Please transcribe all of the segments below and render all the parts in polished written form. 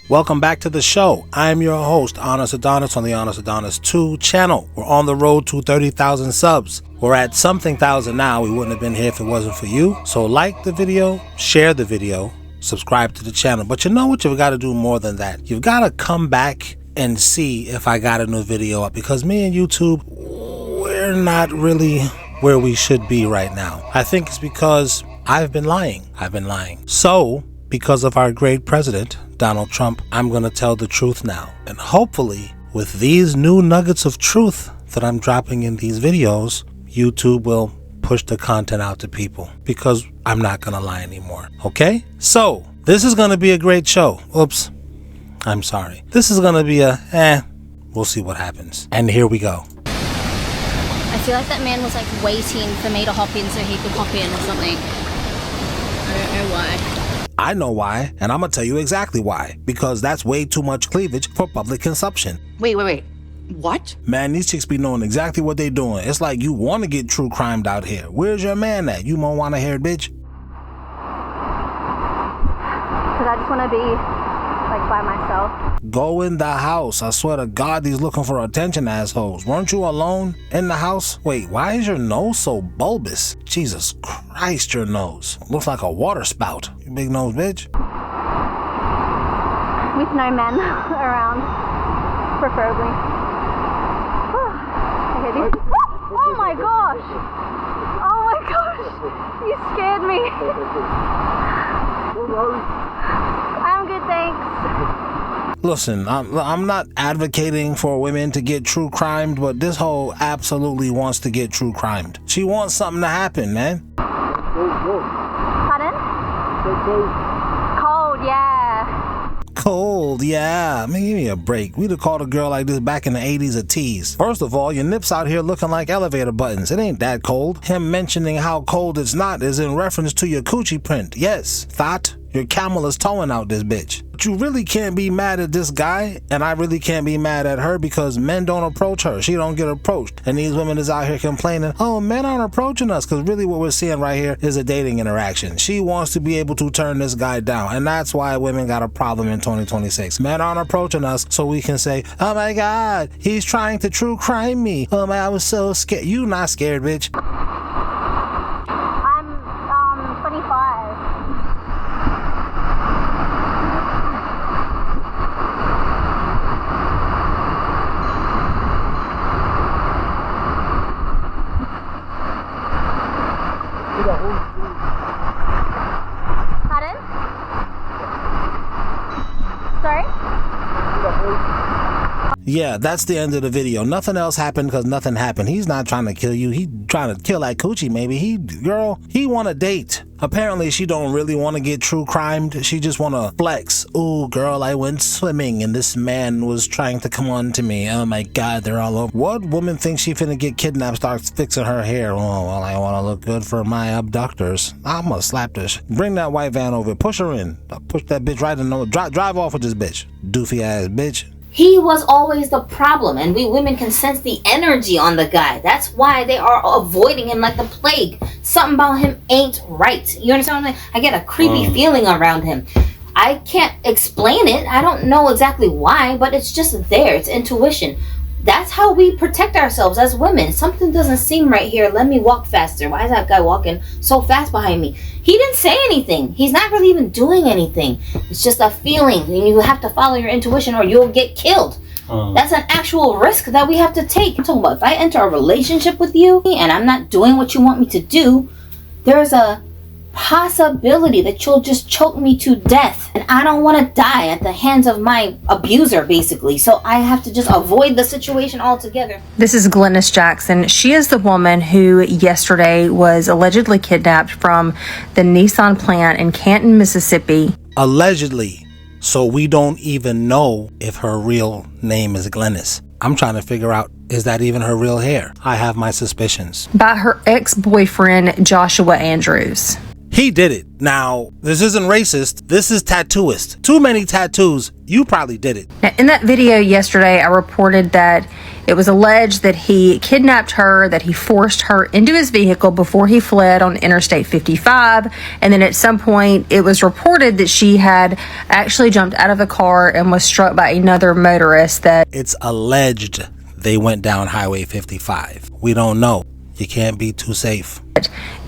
Welcome back to the show. I'm your host, Honest Adonis, on the Honest Adonis 2 channel. We're on the road to 30,000 subs. We're at something thousand now. We wouldn't have been here if it wasn't for you. So like the video, share the video, subscribe to the channel. But you know what? You've got to do more than that. You've got to come back and see if I got a new video up, because me and YouTube, we're not really where we should be right now. I think it's because I've been lying. So, because of our great president, Donald Trump, I'm going to tell the truth now. And hopefully, with these new nuggets of truth that I'm dropping in these videos, YouTube will push the content out to people, because I'm not going to lie anymore. Okay? So, this is going to be a great show. Oops. I'm sorry. This is going to be we'll see what happens. And here we go. I feel like that man was like waiting for me to hop in so he could hop in or something. I don't know why. I know why, and I'm gonna tell you exactly why. Because that's way too much cleavage for public consumption. Wait. What? Man, these chicks be knowing exactly what they doing. It's like you want to get true crimed out here. Where's your man at? You won't want to hear it, bitch? Because I just want to be like by myself. Go in the house. I swear to God, these looking for attention assholes. Weren't you alone in the house? Wait, why is your nose so bulbous? Jesus Christ, your nose. Looks like a water spout. You big nose bitch. With no men around, preferably. Okay, these... Oh my gosh! Oh my gosh! You scared me. I'm good, thanks. Listen, I'm not advocating for women to get true crimed, but this hoe absolutely wants to get true crimed. She wants something to happen, man. Pardon? Cold, yeah. Cold, yeah. Man, give me a break. We'd have called a girl like this back in the 80s a tease. First of all, your nips out here looking like elevator buttons. It ain't that cold. Him mentioning how cold it's not is in reference to your coochie print. Yes, thought. Your camel is towing out this bitch. But you really can't be mad at this guy, and I really can't be mad at her, because men don't approach her. She don't get approached. And these women is out here complaining, oh, men aren't approaching us, because really what we're seeing right here is a dating interaction. She wants to be able to turn this guy down, and that's why women got a problem in 2026. Men aren't approaching us, so we can say, oh my God, he's trying to true crime me. Oh my, I was so scared. You not scared, bitch. I'm 25. Pardon? Sorry? Yeah, that's the end of the video. Nothing else happened because nothing happened. He's not trying to kill you. He's trying to kill that coochie, maybe. He want a date. Apparently, she don't really want to get true crimed. She just want to flex. Ooh, girl, I went swimming and this man was trying to come on to me. Oh my God, they're all over. What woman thinks she finna get kidnapped, starts fixing her hair? Oh, well, I want to look good for my abductors. I'm gonna slap this. Bring that white van over. Push her in. Push that bitch right in the... Drive off with this bitch. Doofy ass bitch. He was always the problem, and we women can sense the energy on the guy. That's why they are avoiding him like the plague. Something about him ain't right. You understand what I'm saying? I get a creepy feeling around him. I can't explain it. I don't know exactly why, but it's just there. It's intuition. That's how we protect ourselves as women. Something doesn't seem right here. Let me walk faster. Why is that guy walking so fast behind me? He didn't say anything. He's not really even doing anything. It's just a feeling, and you have to follow your intuition or you'll get killed. That's an actual risk that we have to take. I'm talking about if I enter a relationship with you and I'm not doing what you want me to do, there's a possibility that you'll just choke me to death, and I don't want to die at the hands of my abuser, basically. So I have to just avoid the situation altogether. This is Glennice Jackson. She is the woman who yesterday was allegedly kidnapped from the Nissan plant in Canton, Mississippi. Allegedly. So we don't even know if her real name is Glennice. I'm trying to figure out, is that even her real hair? I have my suspicions. By her ex-boyfriend, Joshua Andrews. He did it. Now, this isn't racist. This is tattooist. Too many tattoos. You probably did it. Now, in that video yesterday, I reported that it was alleged that he kidnapped her, that he forced her into his vehicle before he fled on Interstate 55. And then at some point, it was reported that she had actually jumped out of the car and was struck by another motorist. That it's alleged they went down Highway 55. We don't know. You can't be too safe.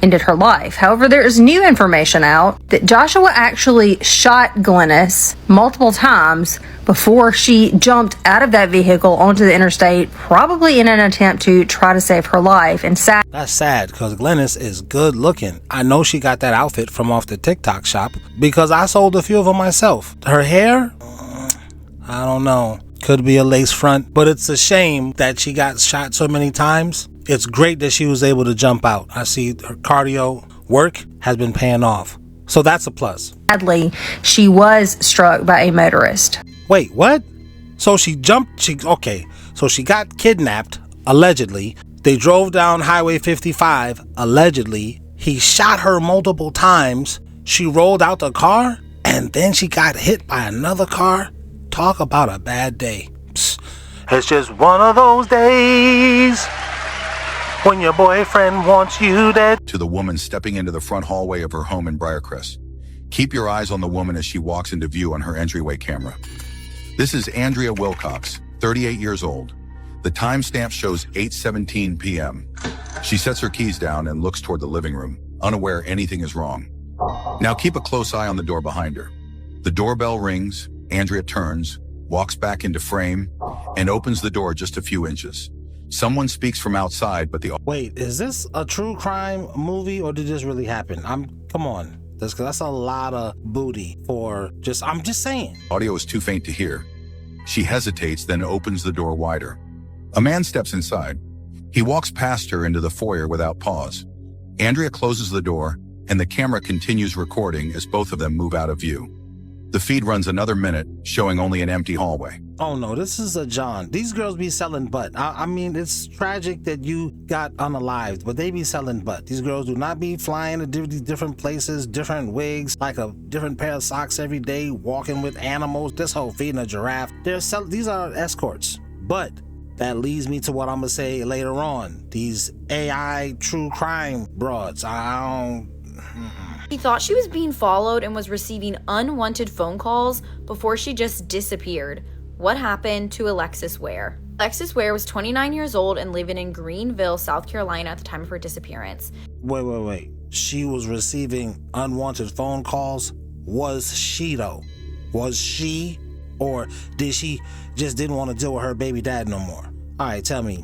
Ended her life. However, there is new information out that Joshua actually shot Glennice multiple times before she jumped out of that vehicle onto the interstate, probably in an attempt to try to save her life. And that's sad, because Glennice is good looking. I know she got that outfit from off the TikTok shop because I sold a few of them myself. Her hair, I don't know. Could be a lace front, but it's a shame that she got shot so many times. It's great that she was able to jump out. I see her cardio work has been paying off. So that's a plus. Sadly, she was struck by a motorist. Wait, what? So she jumped, so she got kidnapped, allegedly. They drove down Highway 55, allegedly. He shot her multiple times. She rolled out the car, and then she got hit by another car. Talk about a bad day. Psst. It's just one of those days when your boyfriend wants you dead. To the woman stepping into the front hallway of her home in Briarcrest. Keep your eyes on the woman as she walks into view on her entryway camera. This is Andrea Wilcox, 38 years old. The timestamp shows 8:17 p.m. She sets her keys down and looks toward the living room, unaware anything is wrong. Now keep a close eye on the door behind her. The doorbell rings, Andrea turns, walks back into frame, and opens the door just a few inches. Someone speaks from outside, but Wait, is this a true crime movie or did this really happen? Come on. That's a lot of booty for I'm just saying. Audio is too faint to hear. She hesitates, then opens the door wider. A man steps inside. He walks past her into the foyer without pause. Andrea closes the door, and the camera continues recording as both of them move out of view. The feed runs another minute, showing only an empty hallway. Oh no, this is a John. These girls be selling butt. I mean, it's tragic that you got unalived, but they be selling butt. These girls do not be flying to different places, different wigs, like a different pair of socks every day, walking with animals. This whole feeding a giraffe. These are escorts. But that leads me to what I'm gonna say later on. These AI true crime broads. She thought she was being followed and was receiving unwanted phone calls before she just disappeared. What happened to Alexis Ware? Alexis Ware was 29 years old and living in Greenville, South Carolina at the time of her disappearance. Wait. She was receiving unwanted phone calls? Was she though? Was she? Or did she just didn't want to deal with her baby dad no more? All right, tell me,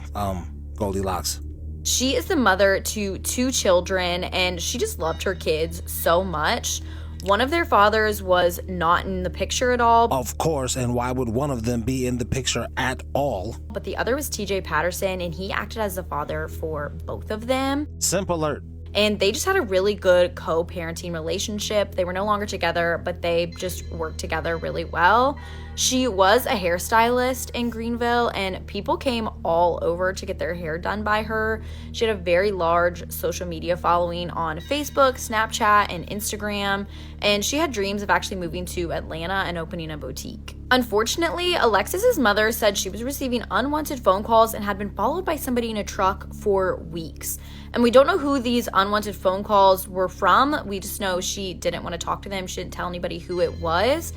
Goldilocks. She is the mother to 2 children, and she just loved her kids so much. One of their fathers was not in the picture at all. Of course, and why would one of them be in the picture at all? But the other was TJ Patterson, and he acted as the father for both of them. Simp alert. And they just had a really good co-parenting relationship. They were no longer together, but they just worked together really well. She was a hairstylist in Greenville, and people came all over to get their hair done by her. She had a very large social media following on Facebook, Snapchat, and Instagram, and she had dreams of actually moving to Atlanta and opening a boutique. Unfortunately, Alexis's mother said she was receiving unwanted phone calls and had been followed by somebody in a truck for weeks. And we don't know who these unwanted phone calls were from. We just know she didn't want to talk to them. She didn't tell anybody who it was.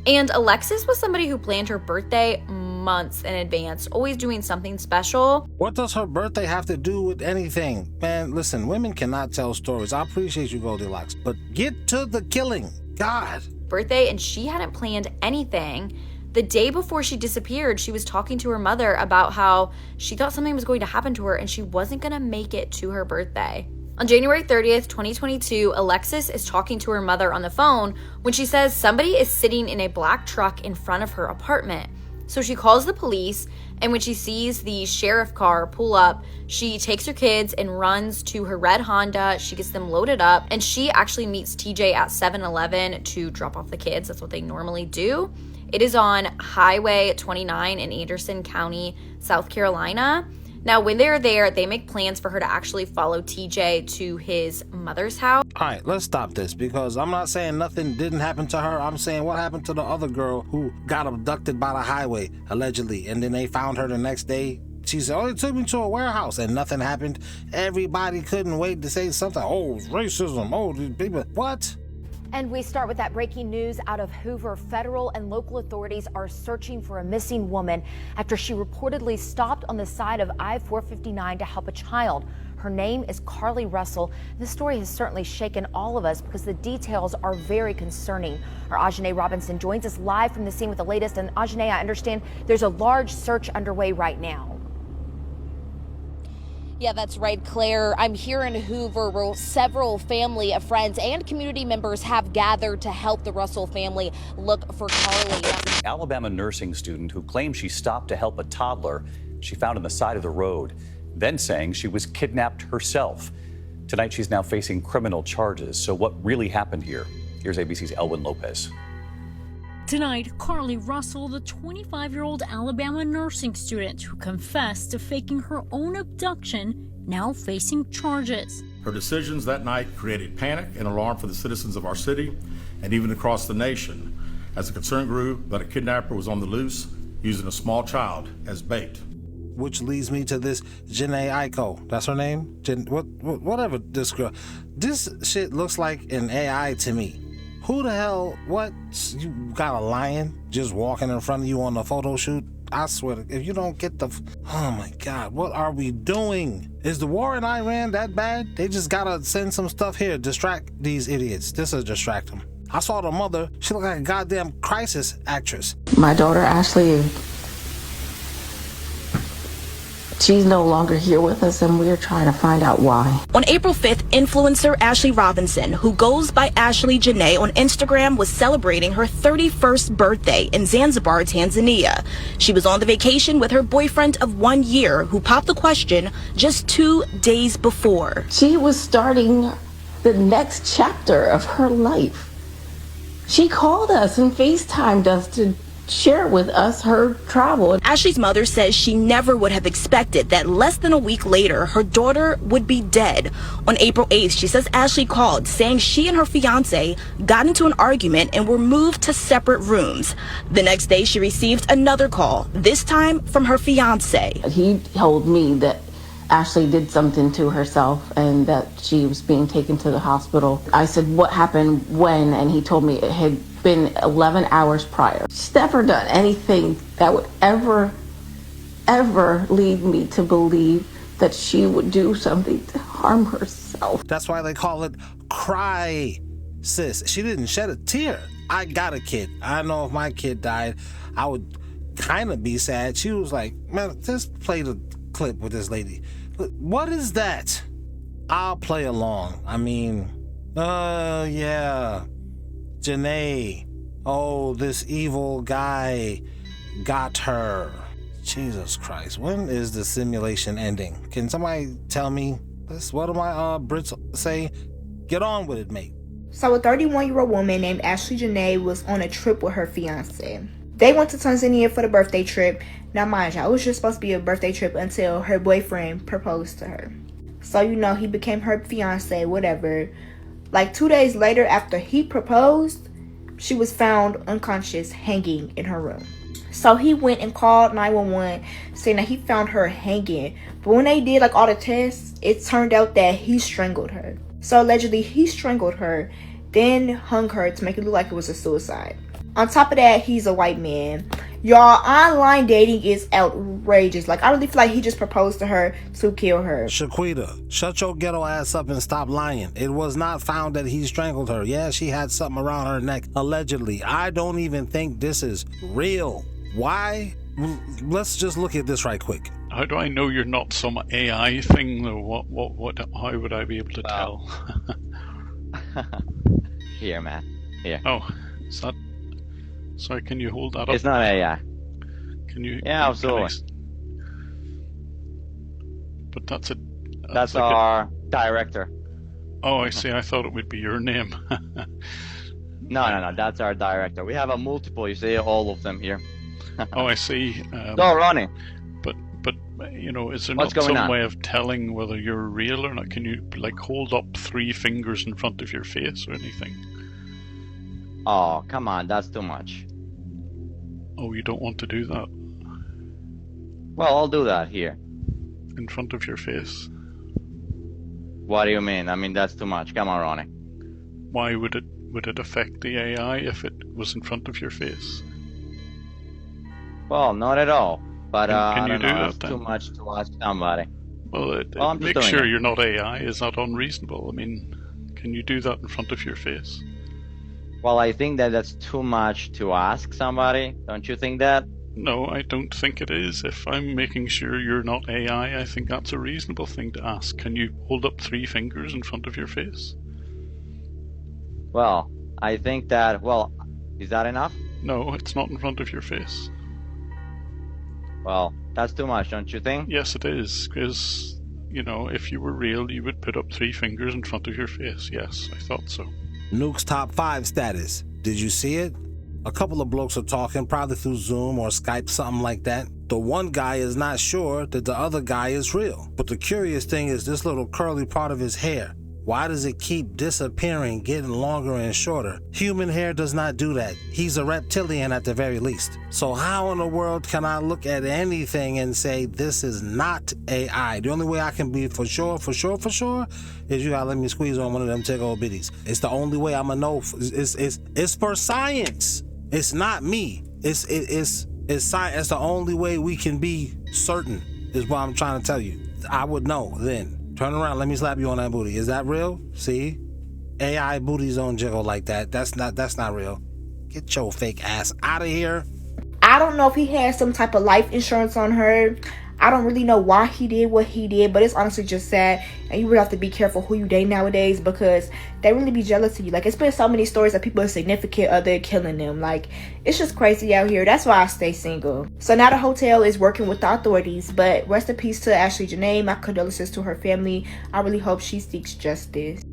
And Alexis was somebody who planned her birthday months in advance, always doing something special. What does her birthday have to do with anything? Man, listen, women cannot tell stories. I appreciate you, Goldilocks, but get to the killing. God. Birthday, and she hadn't planned anything. The day before she disappeared, she was talking to her mother about how she thought something was going to happen to her and she wasn't going to make it to her birthday. On January 30th, 2022, Alexis is talking to her mother on the phone when she says somebody is sitting in a black truck in front of her apartment. So she calls the police, and when she sees the sheriff car pull up, she takes her kids and runs to her red Honda. She gets them loaded up, and she actually meets TJ at 7-Eleven to drop off the kids. That's what they normally do. It is on Highway 29 in Anderson County, South Carolina. Now, when they're there, they make plans for her to actually follow TJ to his mother's house. All right, let's stop this because I'm not saying nothing didn't happen to her. I'm saying what happened to the other girl who got abducted by the highway, allegedly, and then they found her the next day. She said, oh, it took me to a warehouse and nothing happened. Everybody couldn't wait to say something. Oh, racism. Oh, these people. What? And we start with that breaking news out of Hoover. Federal and local authorities are searching for a missing woman after she reportedly stopped on the side of I-459 to help a child. Her name is Carlee Russell. This story has certainly shaken all of us because the details are very concerning. Our Ashlee Robinson joins us live from the scene with the latest. And Ashlee, I understand there's a large search underway right now. Yeah, that's right, Claire. I'm here in Hoover where several family, friends, and community members have gathered to help the Russell family look for Carlee. Alabama nursing student who claimed she stopped to help a toddler she found on the side of the road, then saying she was kidnapped herself. Tonight, she's now facing criminal charges. So what really happened here? Here's ABC's Elwin Lopez. Tonight, Carlee Russell, the 25-year-old Alabama nursing student who confessed to faking her own abduction, now facing charges. Her decisions that night created panic and alarm for the citizens of our city and even across the nation as the concern grew that a kidnapper was on the loose using a small child as bait. Which leads me to this Jenae Aiko. That's her name? Whatever this girl. This shit looks like an AI to me. Who the hell, what? You got a lion just walking in front of you on the photo shoot? I swear, if you don't get the... Oh my God, what are we doing? Is the war in Iran that bad? They just gotta send some stuff here, distract these idiots. This will distract them. I saw the mother. She looked like a goddamn crisis actress. My daughter, Ashlee, she's no longer here with us, and we're trying to find out why. On April 5th, influencer Ashlee Robinson, who goes by Ashlee Jenae on Instagram, was celebrating her 31st birthday in Zanzibar, Tanzania. She was on the vacation with her boyfriend of 1 year, who popped the question just 2 days before. She was starting the next chapter of her life. She called us and FaceTimed us to share with us her travel. Ashlee's mother says she never would have expected that less than a week later, her daughter would be dead. On April 8th, she says Ashlee called saying she and her fiance got into an argument and were moved to separate rooms. The next day, she received another call, this time from her fiance. He told me that Ashlee did something to herself and that she was being taken to the hospital. I said, what happened, when? And he told me it had been 11 hours prior. She's never done anything that would ever lead me to believe that she would do something to harm herself. That's why they call it cry, sis. She didn't shed a tear. I got a kid. I know if my kid died, I would kind of be sad. She was like, man, just play the clip with this lady. What is that? I'll play along. I mean, yeah. Jenae. Oh, this evil guy got her. Jesus Christ. When is the simulation ending? Can somebody tell me this? What do my Brits say? Get on with it, mate. So a 31-year-old woman named Ashlee Jenae was on a trip with her fiance. They went to Tanzania for the birthday trip. Now mind you, it was just supposed to be a birthday trip until her boyfriend proposed to her. So, you know, he became her fiance, whatever. Like 2 days later after he proposed, she was found unconscious hanging in her room. So he went and called 911 saying that he found her hanging. But when they did like all the tests, it turned out that he strangled her. So allegedly he strangled her, then hung her to make it look like it was a suicide. On top of that, he's a white man. Y'all, online dating is outrageous. Like, I really feel like he just proposed to her to kill her. Shaquita, shut your ghetto ass up and stop lying. It was not found that he strangled her. Yeah, she had something around her neck, allegedly. I don't even think this is real. Why? Let's just look at this right quick. How do I know you're not some AI thing, though? How would I be able to tell? Here, man. Here. Oh, is that... Sorry, can you hold that up? It's not AI. Can you? Yeah, absolutely. But that's a... That's like our director. Oh, I see. I thought it would be your name. No. That's our director. We have a multiple. You see all of them here. Oh, I see. So, Ronnie. But You know, is there What's not going some on? way of telling whether you're real or not? Can you, like, hold up 3 fingers in front of your face or anything? Oh, come on, that's too much. Oh, you don't want to do that? Well, I'll do that here. In front of your face? What do you mean? I mean, that's too much. Come on, Ronnie. Why would it affect the AI if it was in front of your face? Well, not at all. But Can I you don't do know, that it's then? too much to ask somebody. Well, I'm just make doing sure it. you're not AI. Is that unreasonable? I mean, can you do that in front of your face? Well, I think that that's too much to ask somebody. Don't you think that? No, I don't think it is. If I'm making sure you're not AI, I think that's a reasonable thing to ask. Can you hold up 3 fingers in front of your face? Well, I think that, well, is that enough? No, it's not in front of your face. Well, that's too much, don't you think? Yes, it is, because, you know, if you were real, you would put up 3 fingers in front of your face. Yes, I thought so. Nuke's top 5 status. Did you see it? A couple of blokes are talking, probably through Zoom or Skype, something like that. The one guy is not sure that the other guy is real. But the curious thing is this little curly part of his hair. Why does it keep disappearing, getting longer and shorter? Human hair does not do that. He's a reptilian at the very least. So how in the world can I look at anything and say this is not AI? The only way I can be for sure, is you gotta let me squeeze on one of them tick old bitties. It's the only way I'ma know. It's for science. It's not me. It's science. It's the only way we can be certain, is what I'm trying to tell you. I would know then. Turn around, let me slap you on that booty. Is that real? See? AI booties don't jiggle like that. That's not real. Get your fake ass out of here. I don't know if he had some type of life insurance on her. I don't really know why he did what he did, but it's honestly just sad. And you really have to be careful who you date nowadays, because they really be jealous of you. Like, it's been so many stories of people, significant other killing them. Like, it's just crazy out here. That's why I stay single. So now the hotel is working with the authorities, but rest in peace to Ashlee Jenae. My condolences to her family. I really hope she seeks justice.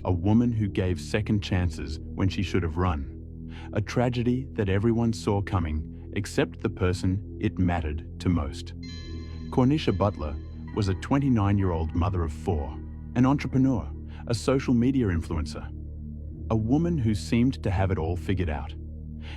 A woman who gave second chances when she should have run. A tragedy that everyone saw coming, except the person it mattered to most. Cornisha Butler was a 29-year-old mother of 4, an entrepreneur, a social media influencer, a woman who seemed to have it all figured out.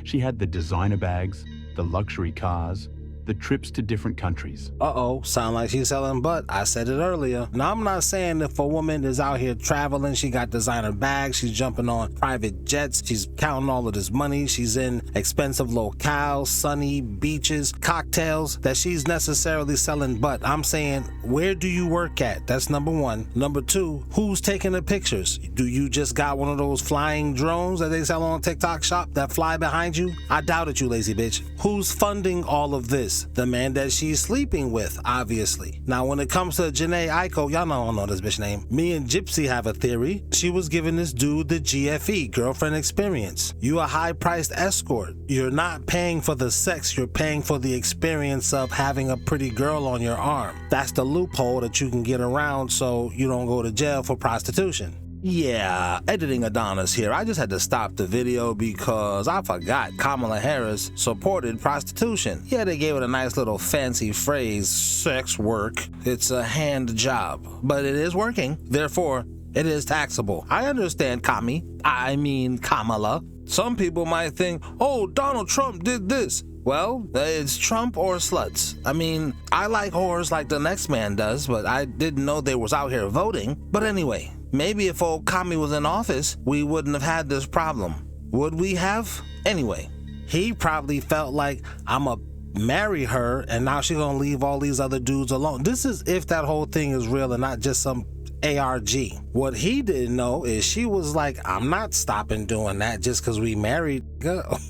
She had the designer bags, the luxury cars, the trips to different countries. Uh-oh, sound like she's selling butt. I said it earlier. Now, I'm not saying if a woman is out here traveling, she got designer bags, she's jumping on private jets, she's counting all of this money, she's in expensive locales, sunny beaches, cocktails, that she's necessarily selling butt. I'm saying, where do you work at? That's number 1. Number 2, who's taking the pictures? Do you just got one of those flying drones that they sell on TikTok shop that fly behind you? I doubt it, you lazy bitch. Who's funding all of this? The man that she's sleeping with, obviously. Now, when it comes to Janae Aiko, y'all don't know this bitch name. Me and Gypsy have a theory. She was giving this dude the GFE, girlfriend experience. You a high-priced escort. You're not paying for the sex, you're paying for the experience of having a pretty girl on your arm. That's the loophole that you can get around so you don't go to jail for prostitution. Yeah, editing Adonis here. I just had to stop the video because I forgot Kamala Harris supported prostitution. Yeah, they gave it a nice little fancy phrase, sex work. It's a hand job, but it is working. Therefore, it is taxable. I understand Kamala. Some people might think, oh, Donald Trump did this. Well, it's Trump or sluts. I mean, I like whores like the next man does, but I didn't know they was out here voting. But anyway, maybe if old Kami was in office, we wouldn't have had this problem. Would we have? Anyway, he probably felt like, I'ma marry her and now she's gonna leave all these other dudes alone. This is if that whole thing is real and not just some ARG. What he didn't know is she was like, I'm not stopping doing that just because we married.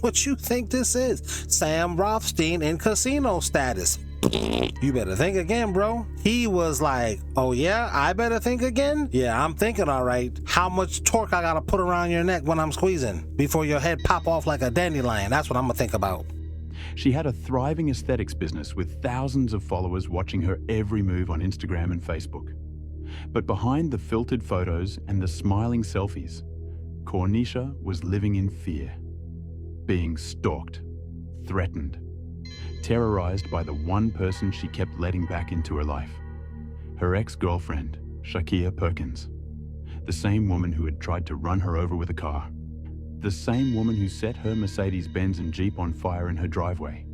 What you think this is? Sam Rothstein in casino status. You better think again, bro. He was like, oh yeah, I better think again? Yeah, I'm thinking all right. How much torque I gotta put around your neck when I'm squeezing before your head pop off like a dandelion? That's what I'm gonna think about. She had a thriving aesthetics business with thousands of followers watching her every move on Instagram and Facebook. But behind the filtered photos and the smiling selfies, Cornisha was living in fear, being stalked, threatened, terrorized by the one person she kept letting back into her life. Her ex-girlfriend, Shakira Perkins. The same woman who had tried to run her over with a car. The same woman who set her Mercedes-Benz and Jeep on fire in her driveway.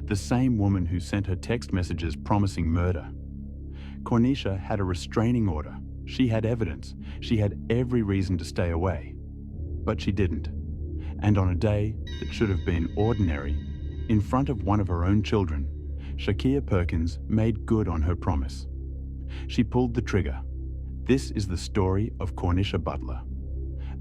The same woman who sent her text messages promising murder. Cornisha had a restraining order. She had evidence. She had every reason to stay away. But she didn't. And on a day that should have been ordinary, in front of one of her own children, Shakira Perkins made good on her promise. She pulled the trigger. This is the story of Cornisha Butler.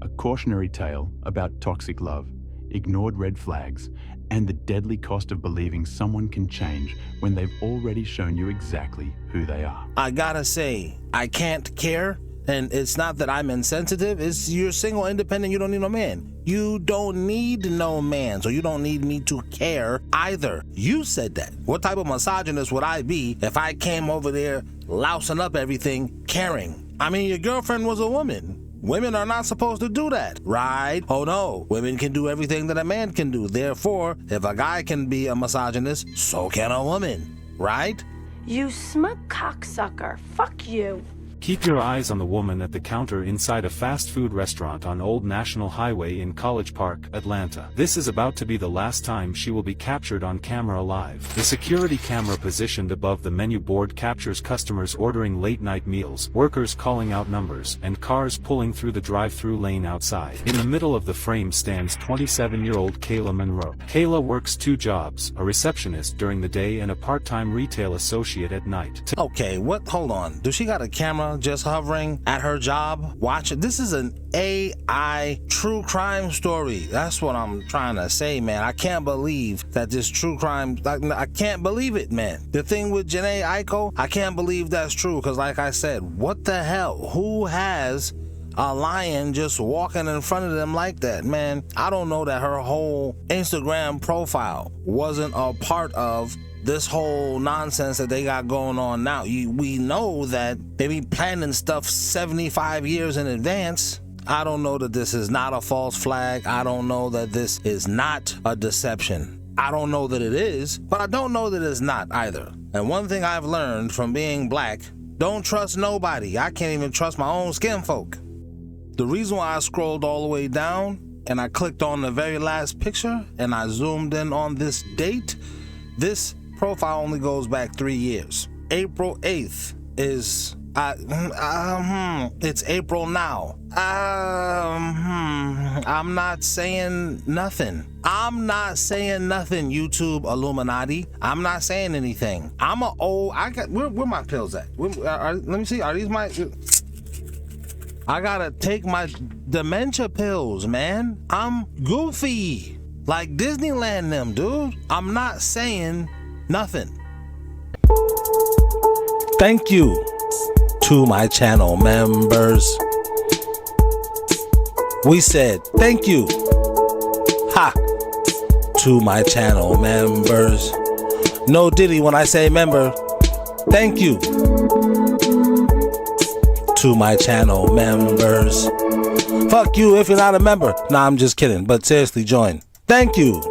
A cautionary tale about toxic love, ignored red flags, and the deadly cost of believing someone can change when they've already shown you exactly who they are. I gotta say, I can't care. And it's not that I'm insensitive. It's you're single, independent, you don't need no man. You don't need no man, so you don't need me to care either. You said that. What type of misogynist would I be if I came over there lousing up everything, caring? I mean, your girlfriend was a woman. Women are not supposed to do that, right? Oh no, women can do everything that a man can do. Therefore, if a guy can be a misogynist, so can a woman, right? You smug cocksucker. Fuck you. Keep your eyes on the woman at the counter inside a fast food restaurant on Old National Highway in College Park, Atlanta. This is about to be the last time she will be captured on camera alive. The security camera positioned above the menu board captures customers ordering late-night meals, workers calling out numbers, and cars pulling through the drive-through lane outside. In the middle of the frame stands 27-year-old Kayla Monroe. Kayla works 2 jobs, a receptionist during the day and a part-time retail associate at night. Okay, what? Hold on. Does she got a camera just hovering at her job? Watch it. This is an AI true crime story. That's what I'm trying to say, man. I can't believe that this true crime, I can't believe it, man. The thing with Janae Aiko, I can't believe that's true, because like I said, what the hell? Who has a lion just walking in front of them like that, man? I don't know that her whole Instagram profile wasn't a part of this whole nonsense that they got going on now. We know that they be planning stuff 75 years in advance. I don't know that this is not a false flag. I don't know that this is not a deception. I don't know that it is, but I don't know that it's not either. And one thing I've learned from being black, don't trust nobody. I can't even trust my own skin folk. The reason why I scrolled all the way down and I clicked on the very last picture and I zoomed in on this date, this profile only goes back 3 years. April 8th is, it's April now. I'm not saying nothing. I'm not saying nothing, YouTube Illuminati. I'm not saying anything. I'm a old, where my pills at? Let me see, are these my, I gotta take my dementia pills, man. I'm goofy, like Disneyland them, dude. I'm not saying nothing. Thank you to my channel members. We said thank you to my channel members. No diddy when I say member. Thank you to my channel members. Fuck you if you're not a member. Nah, I'm just kidding, but seriously, join. Thank you